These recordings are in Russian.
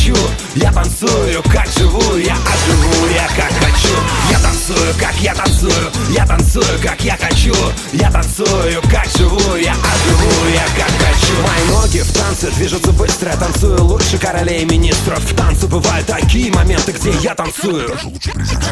хочу. Я танцую, как живу, я живу я как хочу. Я танцую, как я танцую, я танцую, как я хочу. Я танцую, как живу, я живу я как хочу. Мои ноги в танце движутся быстро, я танцую лучше королей и министров. В танце бывают такие моменты, где я танцую.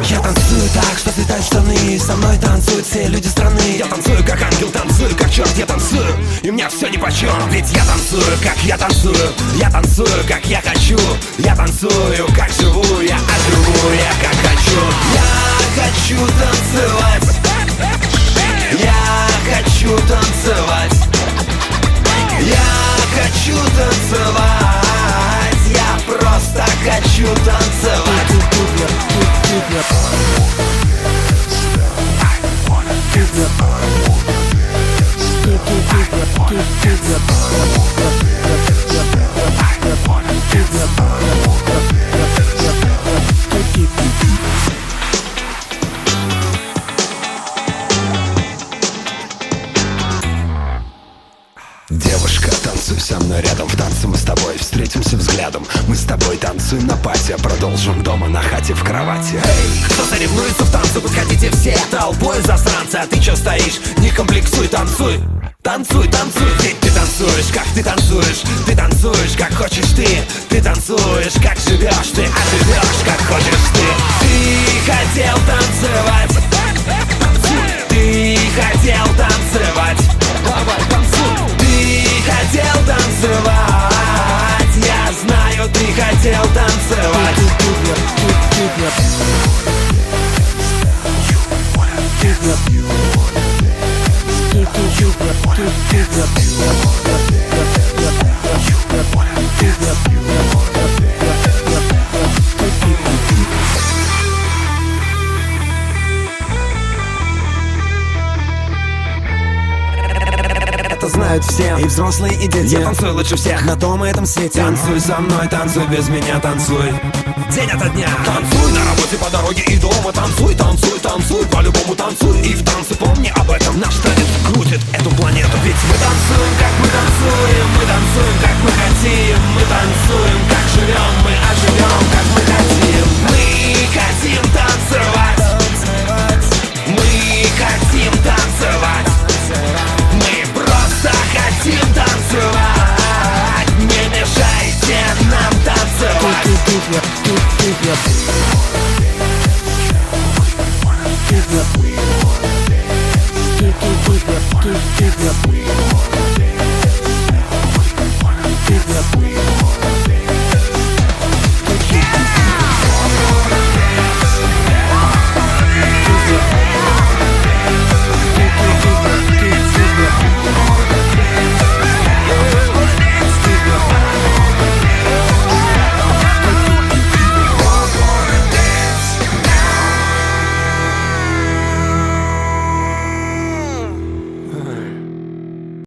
Я танцую так, что слетают штаны. Со мной танцуют все люди страны. Я танцую, как ангел, танцую, как черт, я танцую. И мне все нипочем, ведь я танцую, как я танцую. Я танцую, как я хочу. Я танцую, как живу, я живу я как хочу. Я хочу танцевать. Я хочу танцевать. Я хочу танцевать. Я просто хочу танцевать. Девушка, танцуй со мной рядом. В танце мы с тобой встретимся взглядом. Мы с тобой танцуем на пати, продолжим дома на хате в кровати. Эй, кто соревнуется в танце, подходите все толпой засранцы. А ты чё стоишь? Не комплексуй, танцуй. Танцуй, танцуй, ведь ты танцуешь, как ты танцуешь. Ты танцуешь, как хочешь ты. Ты танцуешь, как живешь ты. А живешь, как хочешь ты. Ты хотел танцевать. Ты хотел танцевать. Давай, танцуй. Ты хотел танцевать. Я знаю, ты хотел танцевать. Это знают все, и взрослые, и дети. Я танцую лучше всех на том и этом свете. Танцуй со мной, танцуй без меня, танцуй день ото дня. Танцуй на работе, по дороге и дома. Танцуй, танцуй, танцуй, по-любому танцуй. И в танце помни об этом. Наш танец крутит эту планету. Ведь мы танцуем, как мы танцуем. Мы танцуем, как